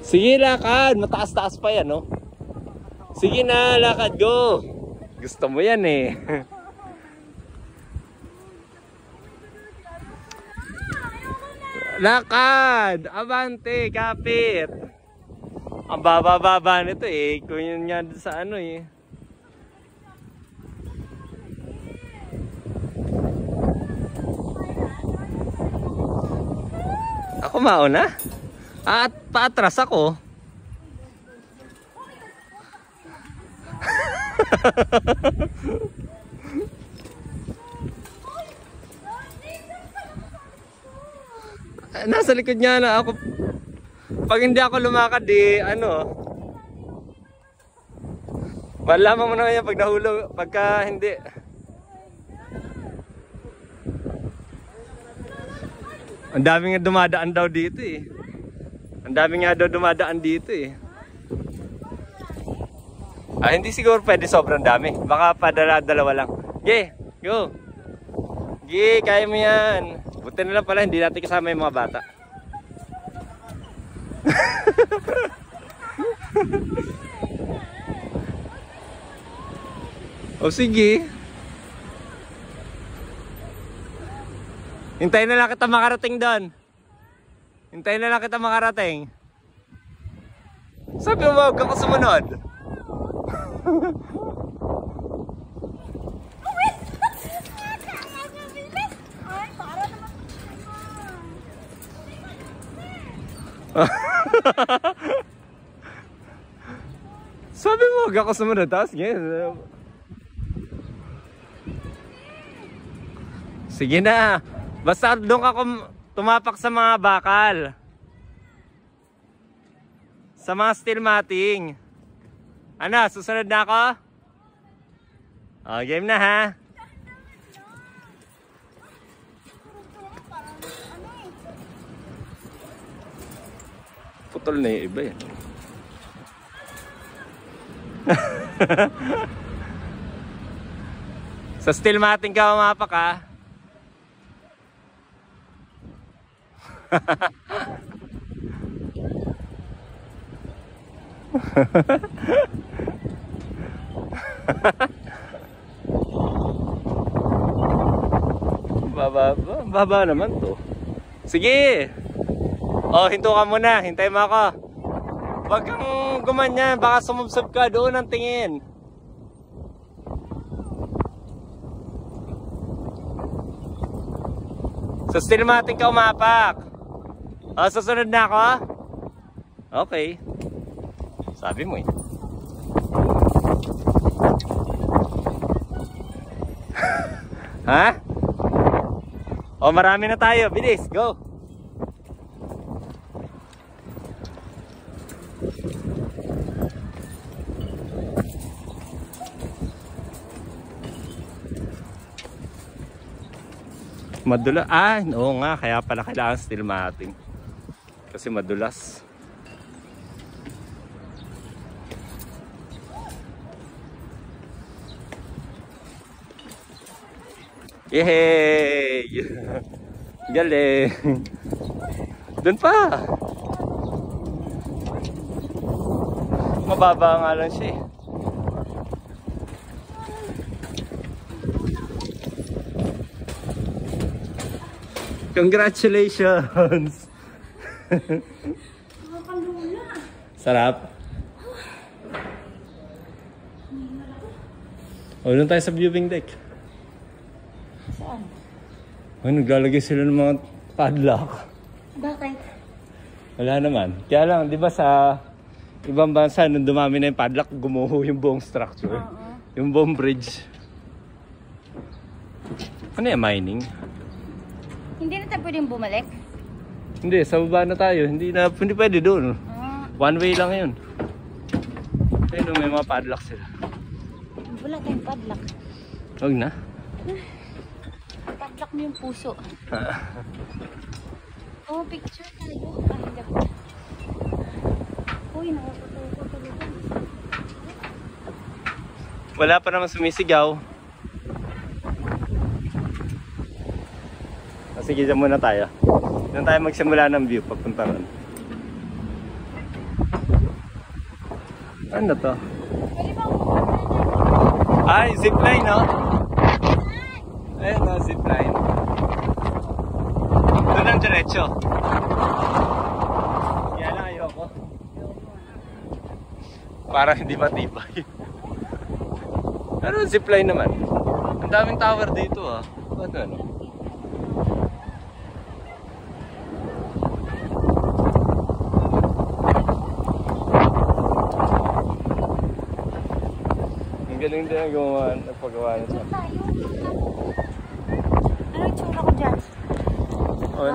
Sige, lakad. Mataas-taas pa yan, no? Sige na, lakad, go. Gusto mo yan eh. Lakad! Abante, kapit! Ang baba-baba nito eh. Kung yun nga sa ano eh. Ako mauna? At paatras ako. Nasa likod niya na ako. Pag hindi ako lumakad ano. Malaman mo naman yan pag nahulog, pagka hindi. Ang dami nga dumadaan daw dito eh. Ang dami nga daw dumadaan dito eh. Hindi siguro pwede sobrang dami. Baka padala-dalawa lang. Ge, go. Ge, kaya mo yan. Buti na lang pala, hindi natin kasama yung mga bata. O sige. Hintayin na lang kita makarating doon. Hintayin na lang kita makarating. Sabi mo, huwag ako sumunod. Sabi mo, huwag ako sumunod. Tapos ganyan. Sige na. Basta doon ka tumapak sa mga bakal. Sa mga steel matting. Ano, susunod na ako? Game na ha. Putol na yung iba yan. Sa steel matting ka umapak ha. Baba naman to. Sige. Oh, hinto ka muna. Hintay mo ako. Huwag kang gumanyan. Baka sumubsob ka doon ang tingin. Sa steel matting ka umapak. Oh, susunod na ako? Okay. Sabi mo eh. Ha? Oh, marami na tayo. Bilis, go. Madulas. Oo nga. Kaya pala kailangan steel matting. Kasi madulas. Yay! Galing! Doon pa! Mababa nga lang siya eh. Congratulations! Sarap. O, doon tayo sa viewing deck. Saan? Ay, naglalagay sila ng mga padlock. Bakit? Wala naman. Kaya lang, di ba sa ibang bansa, nung dumami na yung padlock, gumuho yung buong structure. Yung buong bridge. Ano yung mining? Hindi na tayo pwedeng bumalik? Hindi, sa baba na tayo. Hindi pwede doon. One way lang yun. Ayun, may mga padlock sila. Wala tayong padlock. Huwag na. Padlock mo yung puso. Oh, picture tayo. Hindi ako. Uy, nakakatuwa talaga. Wala pa naman sumisigaw. Sige, dyan muna tayo. Doon tayo magsimula ng view papunta ron. Ano to? Pwede ba ako? Ay, zipline, no? Ayun, no, zipline. Doon ang diretso. Kaya lang ayoko. Parang hindi matibay. Pero zipline naman. Ang daming tower dito, ah. Ano? Ang galing din ang gumawa, nagpagawa nito. Ano yung tsura ko dyan? Oh,